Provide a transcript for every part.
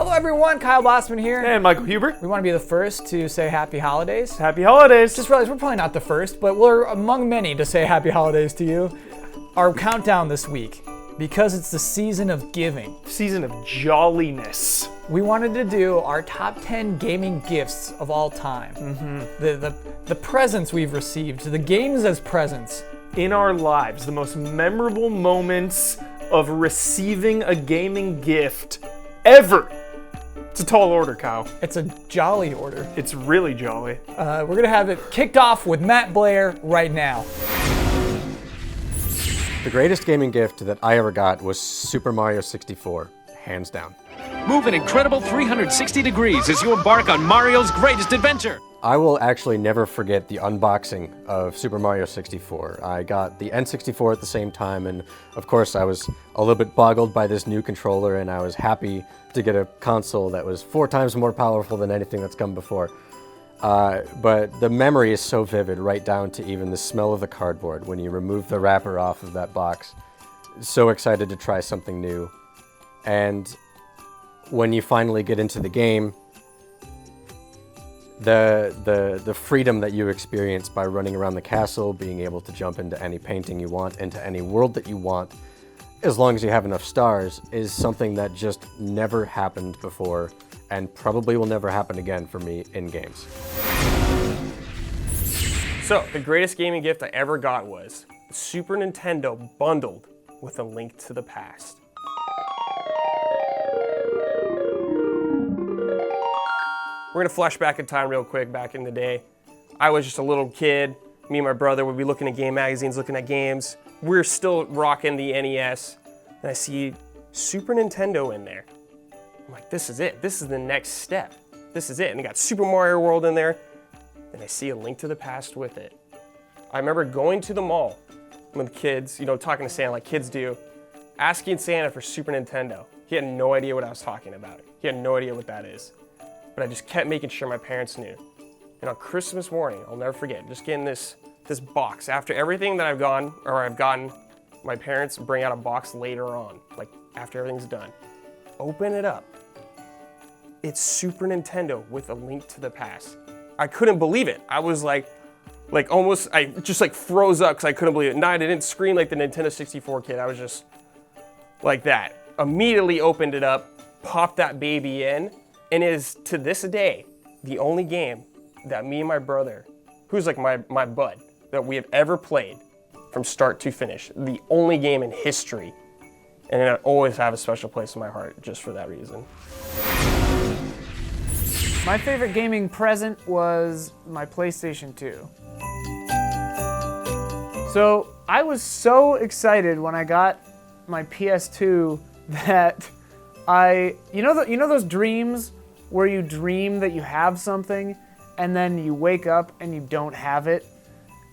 Hello everyone, Kyle Bossman here. And Michael Huber. We want to be the first to say happy holidays. Happy holidays. Just realized we're probably not the first, but we're among many to say happy holidays to you. Our countdown this week, because it's the season of giving. Season of jolliness. We wanted to do our top 10 gaming gifts of all time. The presents we've received, the games as presents. In our lives, the most memorable moments of receiving a gaming gift ever. It's a tall order, Kyle. It's a jolly order. It's really jolly. We're going to have it kicked off with Matt Blair right now. The greatest gaming gift that I ever got was Super Mario 64, hands down. Move an incredible 360 degrees as you embark on Mario's greatest adventure. I will actually never forget the unboxing of Super Mario 64. I got the N64 at the same time, and of course I was a little bit boggled by this new controller, and I was happy to get a console that was 4 times more powerful than anything that's come before. But the memory is so vivid, right down to even the smell of the cardboard when you remove the wrapper off of that box. So excited to try something new. And when you finally get into the game, the freedom that you experience by running around the castle, being able to jump into any painting you want, into any world that you want, as long as you have enough stars, is something that just never happened before and probably will never happen again for me in games. So, the greatest gaming gift I ever got was the Super Nintendo bundled with A Link to the Past. We're gonna flash back in time real quick, back in the day. I was just a little kid. Me and my brother would be looking at game magazines, looking at games. We're still rocking the NES. And I see Super Nintendo in there. I'm like, this is it. This is the next step. This is it. And it got Super Mario World in there. And I see A Link to the Past with it. I remember going to the mall with kids, talking to Santa like kids do, asking Santa for Super Nintendo. He had no idea what I was talking about. He had no idea what that is. But I just kept making sure my parents knew. And on Christmas morning, I'll never forget, just getting this box. After everything that I've gotten, my parents bring out a box later on, like after everything's done. Open it up. It's Super Nintendo with A Link to the Past. I couldn't believe it. I was I just froze up because I couldn't believe it. No, I didn't scream like the Nintendo 64 kid. I was just like that. Immediately opened it up, popped that baby in, and is, to this day, the only game that me and my brother, who's like my bud, that we have ever played from start to finish. The only game in history. And I always have a special place in my heart just for that reason. My favorite gaming present was my PlayStation 2. So I was so excited when I got my PS2 that you know those dreams where you dream that you have something and then you wake up and you don't have it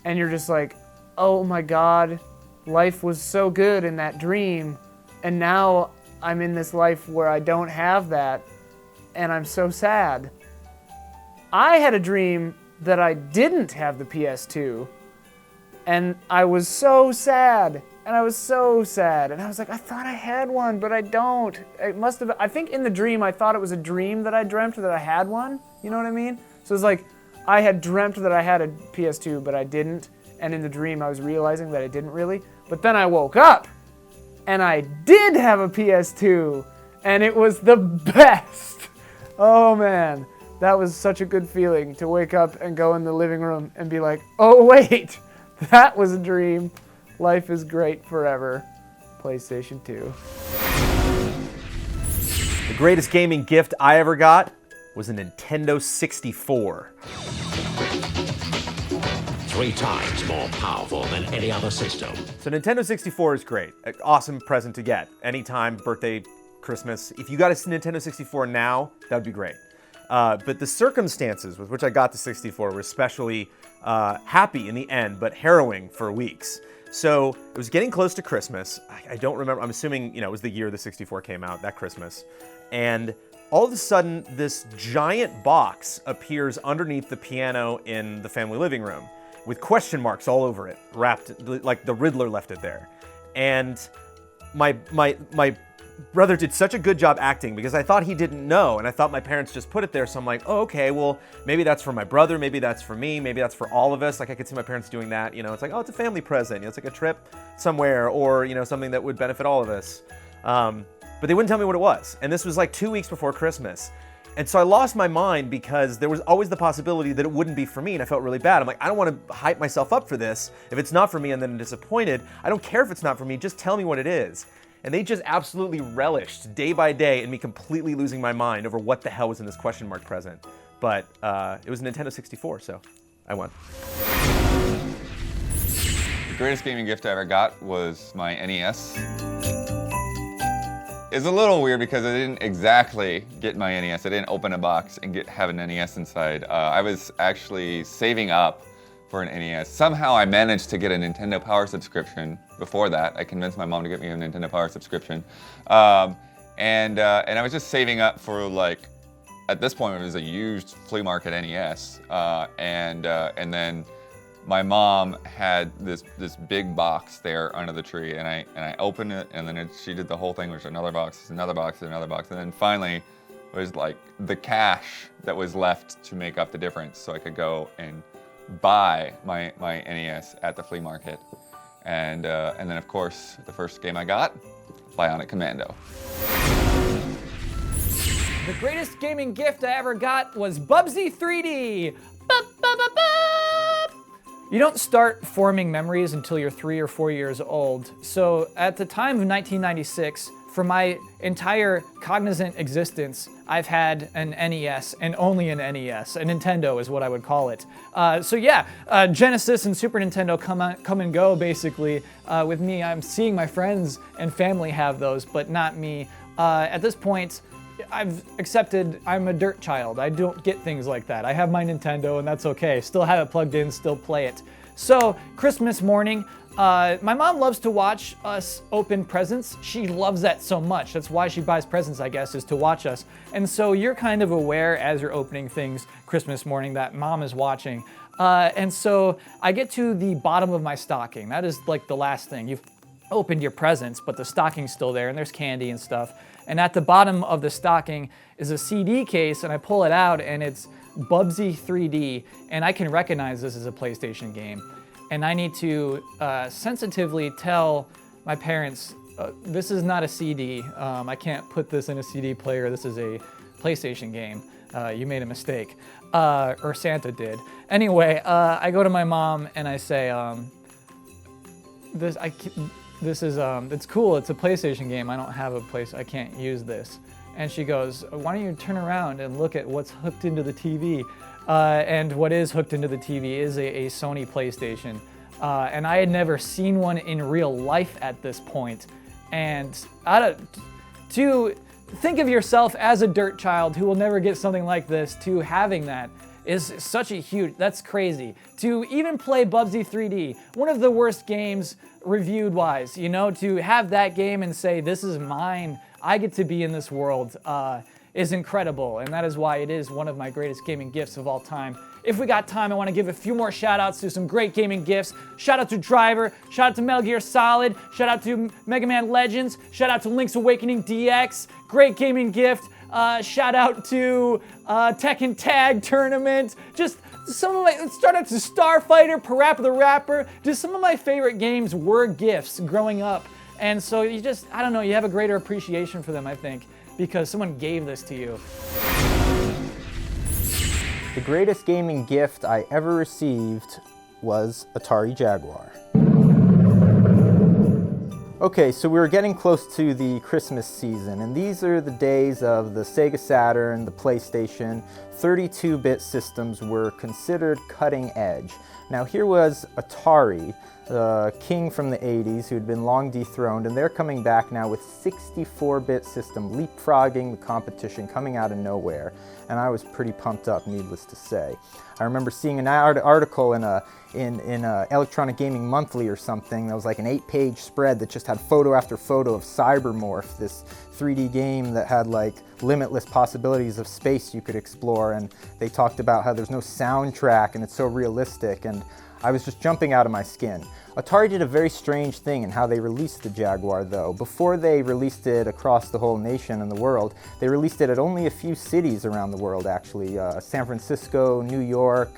and you're just like, oh my God, life was so good in that dream and now I'm in this life where I don't have that and I'm so sad. I had a dream that I didn't have the PS2 and I was so sad. And I was so sad. And I was like, I thought I had one, but I don't. It must have, I think in the dream, I thought it was a dream that I dreamt that I had one. You know what I mean? So it's like, I had dreamt that I had a PS2, but I didn't. And in the dream, I was realizing that I didn't really. But then I woke up, and I did have a PS2. And it was the best. Oh man, that was such a good feeling to wake up and go in the living room and be like, oh wait, that was a dream. Life is great forever. PlayStation 2. The greatest gaming gift I ever got was a Nintendo 64. 3 times more powerful than any other system. So Nintendo 64 is great. An awesome present to get. Anytime, birthday, Christmas. If you got a Nintendo 64 now, that would be great. But the circumstances with which I got the 64 were especially happy in the end, but harrowing for weeks. So it was getting close to Christmas. I don't remember. I'm assuming, it was the year the 64 came out, that Christmas. And all of a sudden, this giant box appears underneath the piano in the family living room with question marks all over it, wrapped like the Riddler left it there. And my brother did such a good job acting because I thought he didn't know, and I thought my parents just put it there. So I'm like, oh, okay, well, maybe that's for my brother, maybe that's for me, maybe that's for all of us. Like I could see my parents doing that. You know, it's like, oh, it's a family present. You know, it's like a trip somewhere, or you know, something that would benefit all of us. But they wouldn't tell me what it was, and this was like 2 weeks before Christmas. And so I lost my mind because there was always the possibility that it wouldn't be for me, and I felt really bad. I'm like, I don't want to hype myself up for this. If it's not for me and then I'm disappointed, I don't care if it's not for me, just tell me what it is. And they just absolutely relished day by day in me completely losing my mind over what the hell was in this question mark present. But it was a Nintendo 64, so I won. The greatest gaming gift I ever got was my NES. It's a little weird because I didn't exactly get my NES. I didn't open a box and have an NES inside. I was actually saving up for an NES. Somehow I managed to get a Nintendo Power subscription before that. I convinced my mom to get me a Nintendo Power subscription. And I was just saving up for, like, at this point it was a used flea market NES. And then my mom had this big box there under the tree, and I opened it, and then she did the whole thing, which was another box, another box, another box, and then finally it was like the cash that was left to make up the difference, so I could go and buy my NES at the flea market, and then of course the first game I got, Bionic Commando. The greatest gaming gift I ever got was Bubsy 3D. You don't start forming memories until you're 3 or 4 years old. So at the time of 1996, for my entire cognizant existence, I've had an NES, and only an NES. A Nintendo is what I would call it. So yeah, Genesis and Super Nintendo come and go, basically. With me, I'm seeing my friends and family have those, but not me. At this point, I've accepted I'm a dirt child. I don't get things like that. I have my Nintendo, and that's okay. Still have it plugged in, still play it. So, Christmas morning, my mom loves to watch us open presents. She loves that so much. That's why she buys presents, I guess, is to watch us. And so you're kind of aware as you're opening things Christmas morning that mom is watching. And so I get to the bottom of my stocking. That is like the last thing. You've opened your presents, but the stocking's still there, and there's candy and stuff. And at the bottom of the stocking is a CD case, and I pull it out, and it's Bubsy 3D, and I can recognize this as a PlayStation game. And I need to sensitively tell my parents, this is not a CD. I can't put this in a CD player. This is a PlayStation game. You made a mistake. Or Santa did. Anyway, I go to my mom and I say, it's cool, it's a PlayStation game. I don't have a I can't use this. And she goes, why don't you turn around and look at what's hooked into the TV? And what is hooked into the TV is a Sony PlayStation. And I had never seen one in real life at this point. And to think of yourself as a dirt child who will never get something like this, to having that is such a huge, that's crazy. To even play Bubsy 3D, one of the worst games reviewed wise, you know, to have that game and say, this is mine, I get to be in this world, is incredible. And that is why it is one of my greatest gaming gifts of all time. If we got time, I want to give a few more shout outs to some great gaming gifts. Shout out to Driver, shout out to Metal Gear Solid, shout out to Mega Man Legends, shout out to Link's Awakening DX, great gaming gift. Shout out to Tekken Tag Tournament. Just some of my, let's start out to Starfighter, Parappa the Rapper. Just some of my favorite games were gifts growing up. And so you just, I don't know, you have a greater appreciation for them, I think, because someone gave this to you. The greatest gaming gift I ever received was Atari Jaguar. Okay, so we were getting close to the Christmas season, and these are the days of the Sega Saturn, the PlayStation. 32-bit systems were considered cutting edge. Now here was Atari, the king from the 80s who had been long dethroned, and they're coming back now with 64-bit system, leapfrogging the competition, coming out of nowhere. And I was pretty pumped up, needless to say. I remember seeing an article in a Electronic Gaming Monthly or something that was like an 8-page spread that just had photo after photo of Cybermorph, this 3D game that had like limitless possibilities of space you could explore, and they talked about how there's no soundtrack and it's so realistic. And I was just jumping out of my skin. Atari did a very strange thing in how they released the Jaguar though. Before they released it across the whole nation and the world, they released it at only a few cities around the world actually. San Francisco, New York,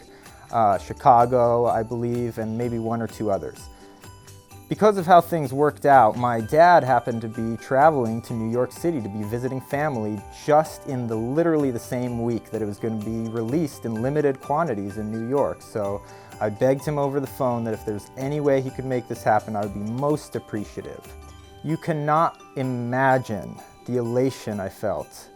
Chicago, I believe, and maybe one or two others. Because of how things worked out, my dad happened to be traveling to New York City to be visiting family just in literally the same week that it was going to be released in limited quantities in New York. So I begged him over the phone that if there's any way he could make this happen, I would be most appreciative. You cannot imagine the elation I felt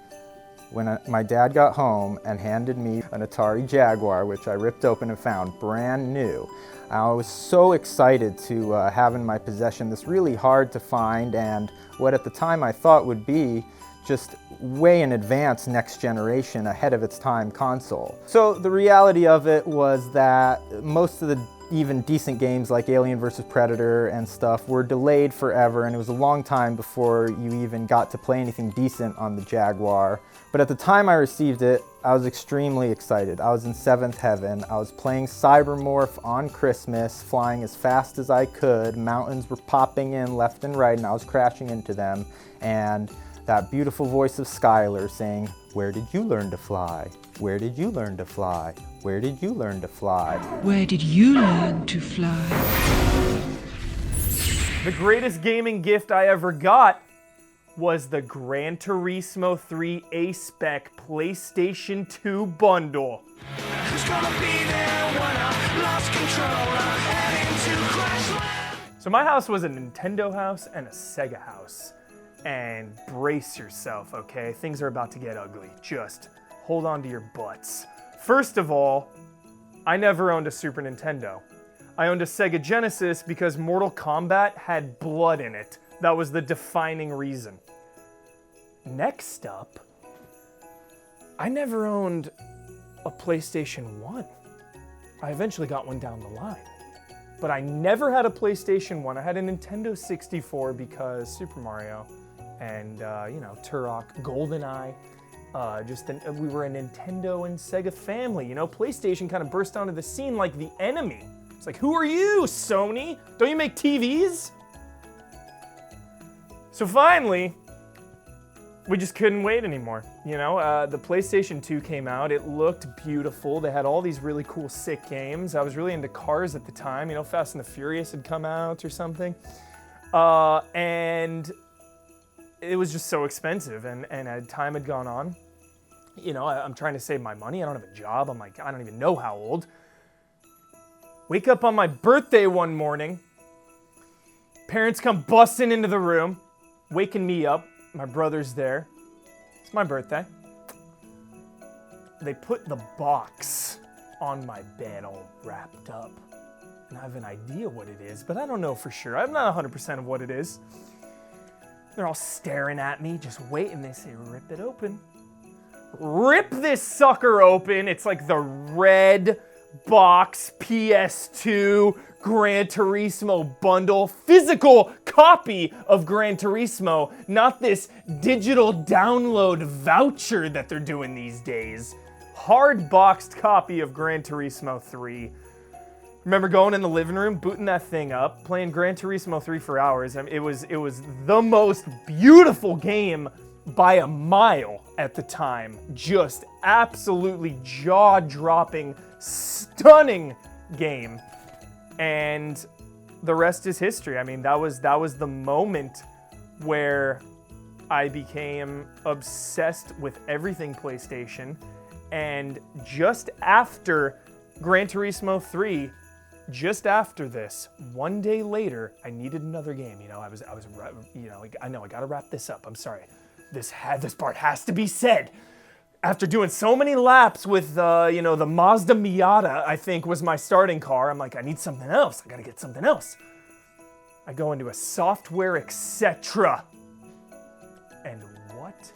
when my dad got home and handed me an Atari Jaguar, which I ripped open and found brand new. I was so excited to have in my possession this really hard to find and what at the time I thought would be just way in advance next generation, ahead of its time console. So the reality of it was that most of the even decent games like Alien vs. Predator and stuff were delayed forever, and it was a long time before you even got to play anything decent on the Jaguar. But at the time I received it, I was extremely excited. I was in seventh heaven. I was playing Cybermorph on Christmas, flying as fast as I could. Mountains were popping in left and right, and I was crashing into them. And that beautiful voice of Skylar saying, "Where did you learn to fly? Where did you learn to fly? Where did you learn to fly?" Where did you learn to fly? The greatest gaming gift I ever got was the Gran Turismo 3 A-Spec PlayStation 2 bundle. Who's gonna be there when I lost control? I'm heading to Crashland. So my house was a Nintendo house and a Sega house. And brace yourself, okay? Things are about to get ugly. Just hold on to your butts. First of all, I never owned a Super Nintendo. I owned a Sega Genesis because Mortal Kombat had blood in it. That was the defining reason. Next up, I never owned a PlayStation 1. I eventually got one down the line. But I never had a PlayStation 1. I had a Nintendo 64 because Super Mario and, Turok, GoldenEye. We were a Nintendo and Sega family. You know, PlayStation kind of burst onto the scene like the enemy. It's like, who are you, Sony? Don't you make TVs? So finally, we just couldn't wait anymore. You know, the PlayStation 2 came out. It looked beautiful. They had all these really cool, sick games. I was really into cars at the time. You know, Fast and the Furious had come out or something. And it was just so expensive. And as time had gone on, you know, I'm trying to save my money. I don't have a job. I'm like, I don't even know how old. Wake up on my birthday one morning. Parents come busting into the room, waking me up. My brother's there. It's my birthday. They put the box on my bed all wrapped up. And I have an idea what it is, but I don't know for sure. I'm not 100% of what it is. They're all staring at me, just waiting. They say, rip it open. Rip this sucker open. It's like the red box PS2 Gran Turismo bundle, physical copy of Gran Turismo, not this digital download voucher that they're doing these days. Hard boxed copy of Gran Turismo 3. Remember going in the living room, booting that thing up, playing Gran Turismo 3 for hours. I mean, it was the most beautiful game by a mile at the time. Just absolutely jaw-dropping, stunning game. And the rest is history. I mean, that was the moment where I became obsessed with everything PlayStation. And just after Gran Turismo 3, just after this, one day later, I needed another game. You know, I know I gotta wrap this up. I'm sorry. This part has to be said. After doing so many laps with, the Mazda Miata, I think was my starting car, I'm like, I need something else. I gotta get something else. I go into a software, etc. And what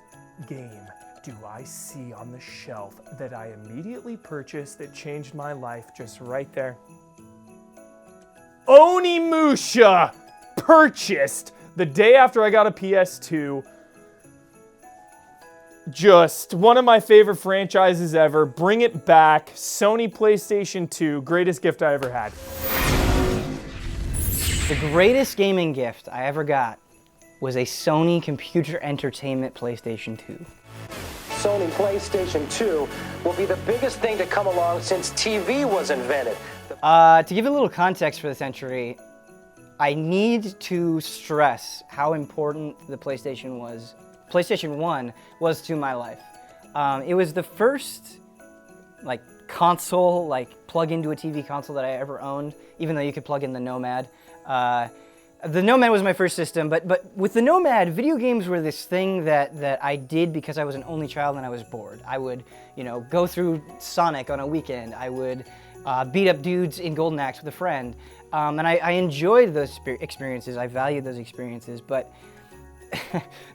game do I see on the shelf that I immediately purchased that changed my life just right there? Onimusha! Purchased the day after I got a PS2. just one of my favorite franchises ever. Bring it back. Sony PlayStation 2, greatest gift I ever had. The greatest gaming gift I ever got was a Sony Computer Entertainment PlayStation 2. Sony PlayStation 2 will be the biggest thing to come along since TV was invented. To give you a little context for this entry, I need to stress how important the PlayStation 1 was to my life. It was the first console, plug into a TV console that I ever owned, even though you could plug in the Nomad. The Nomad was my first system, but with the Nomad, video games were this thing that I did because I was an only child and I was bored. I would, go through Sonic on a weekend. I would beat up dudes in Golden Axe with a friend. And I enjoyed those experiences. I valued those experiences, but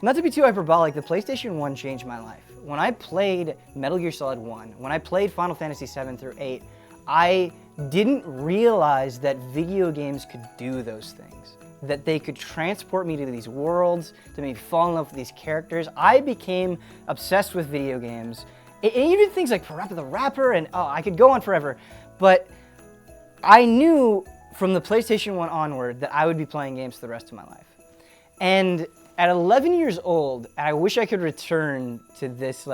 not to be too hyperbolic, the PlayStation 1 changed my life. When I played Metal Gear Solid 1, when I played Final Fantasy 7 through 8, I didn't realize that video games could do those things. That they could transport me to these worlds, to maybe fall in love with these characters. I became obsessed with video games. And even things like Parappa the Rapper, and I could go on forever. But I knew from the PlayStation 1 onward that I would be playing games the rest of my life. And at 11 years old, I wish I could return to this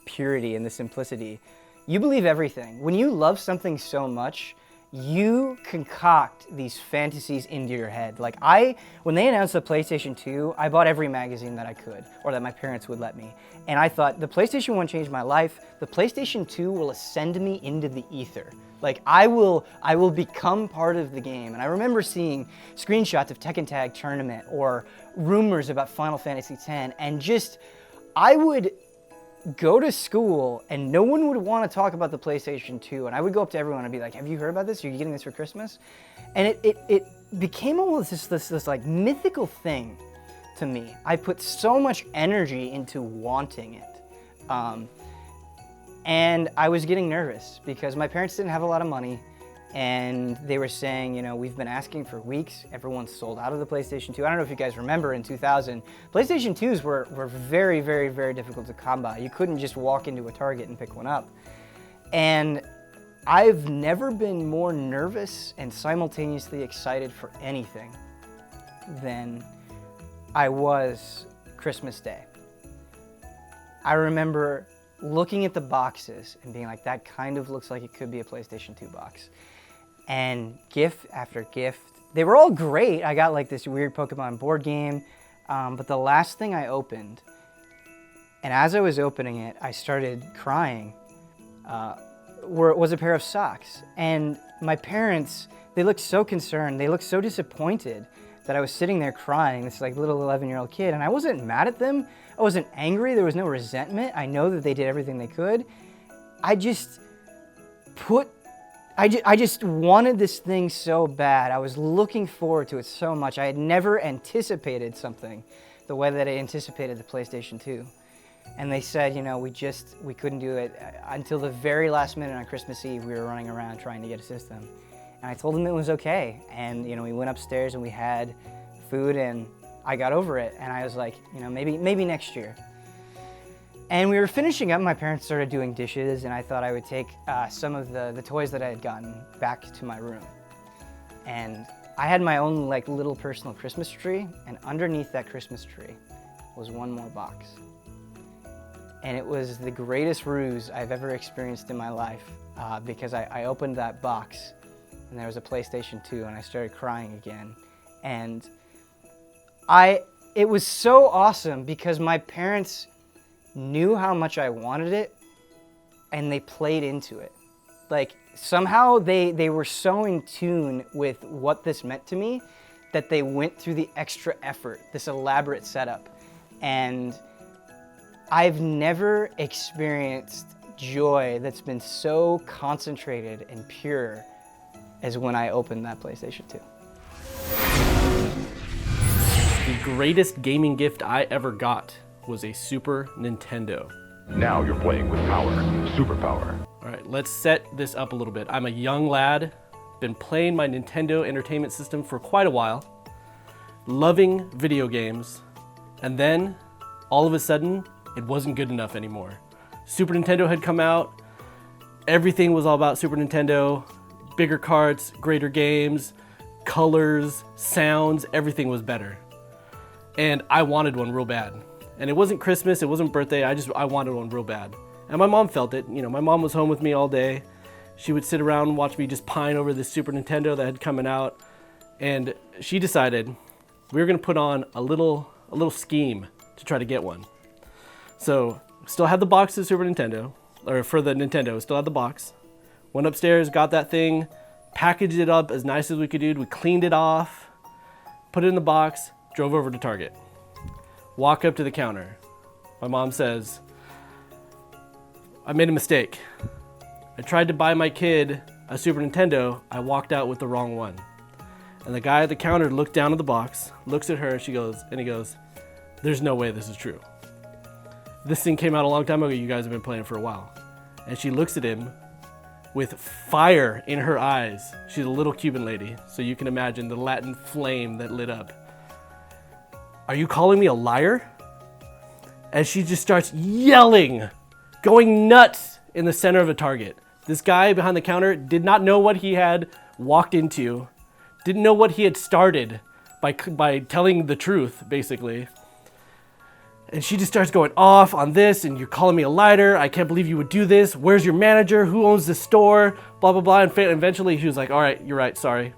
purity and the simplicity. You believe everything. When you love something so much, you concoct these fantasies into your head. When they announced the PlayStation 2, I bought every magazine that I could, or that my parents would let me. And I thought, the PlayStation 1 changed my life. The PlayStation 2 will ascend me into the ether. I will become part of the game. And I remember seeing screenshots of Tekken Tag Tournament or rumors about Final Fantasy X, and I would go to school and no one would want to talk about the PlayStation 2, and I would go up to everyone and be like, have you heard about this? Are you getting this for Christmas? And it became almost this mythical thing to me. I put so much energy into wanting it. And I was getting nervous because my parents didn't have a lot of money, and they were saying, we've been asking for weeks. Everyone's sold out of the PlayStation 2. I don't know if you guys remember in 2000, PlayStation 2s were very, very, very difficult to come by. You couldn't just walk into a Target and pick one up. And I've never been more nervous and simultaneously excited for anything than I was Christmas Day. I remember looking at the boxes and being like, that kind of looks like it could be a PlayStation 2 box. And gift after gift, they were all great. I got this weird Pokemon board game, but the last thing I opened, and as I was opening it, I started crying, was a pair of socks. And my parents, they looked so concerned, they looked so disappointed that I was sitting there crying, this little 11-year-old kid, and I wasn't mad at them. I wasn't angry, there was no resentment. I know that they did everything they could. I just wanted this thing so bad. I was looking forward to it so much. I had never anticipated something the way that I anticipated the PlayStation 2. And they said, we couldn't do it until the very last minute on Christmas Eve. We were running around trying to get a system. And I told them it was okay. And, we went upstairs and we had food and I got over it. And I was like, maybe next year. And we were finishing up, my parents started doing dishes, and I thought I would take some of the toys that I had gotten back to my room. And I had my own little personal Christmas tree, and underneath that Christmas tree was one more box. And it was the greatest ruse I've ever experienced in my life, because I opened that box, and there was a PlayStation 2, and I started crying again. And it was so awesome because my parents knew how much I wanted it, and they played into it. Somehow they were so in tune with what this meant to me that they went through the extra effort, this elaborate setup. And I've never experienced joy that's been so concentrated and pure as when I opened that PlayStation 2. The greatest gaming gift I ever got was a Super Nintendo. Now you're playing with power, superpower. All right, let's set this up a little bit. I'm a young lad, been playing my Nintendo Entertainment System for quite a while, loving video games, and then all of a sudden, it wasn't good enough anymore. Super Nintendo had come out. Everything was all about Super Nintendo. Bigger carts, greater games, colors, sounds, everything was better. And I wanted one real bad. And it wasn't Christmas, it wasn't birthday, I wanted one real bad. And my mom felt it. You know, my mom was home with me all day. She would sit around and watch me just pine over this Super Nintendo that had coming out. And she decided we were gonna put on a little scheme to try to get one. So, still had the box of the Super Nintendo, or for the Nintendo, still had the box. Went upstairs, got that thing, packaged it up as nice as we could do. We cleaned it off, put it in the box, drove over to Target. Walk up to the counter. My mom says, I made a mistake. I tried to buy my kid a Super Nintendo, I walked out with the wrong one. And the guy at the counter looked down at the box, looks at her, he goes, there's no way this is true. This thing came out a long time ago, you guys have been playing it for a while. And she looks at him with fire in her eyes. She's a little Cuban lady, so you can imagine the Latin flame that lit up. Are you calling me a liar? And she just starts yelling, going nuts in the center of a Target. This guy behind the counter did not know what he had walked into, didn't know what he had started by telling the truth, basically. And she just starts going off on this, and you're calling me a liar, I can't believe you would do this, where's your manager, who owns the store, blah, blah, blah. And eventually he was like, all right, you're right, sorry.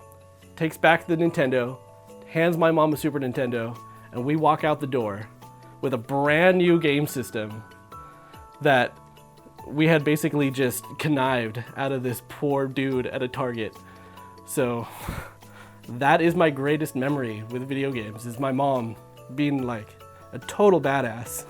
Takes back the Nintendo, hands my mom a Super Nintendo, and we walk out the door with a brand new game system that we had basically just connived out of this poor dude at a Target. So that is my greatest memory with video games, is my mom being like a total badass.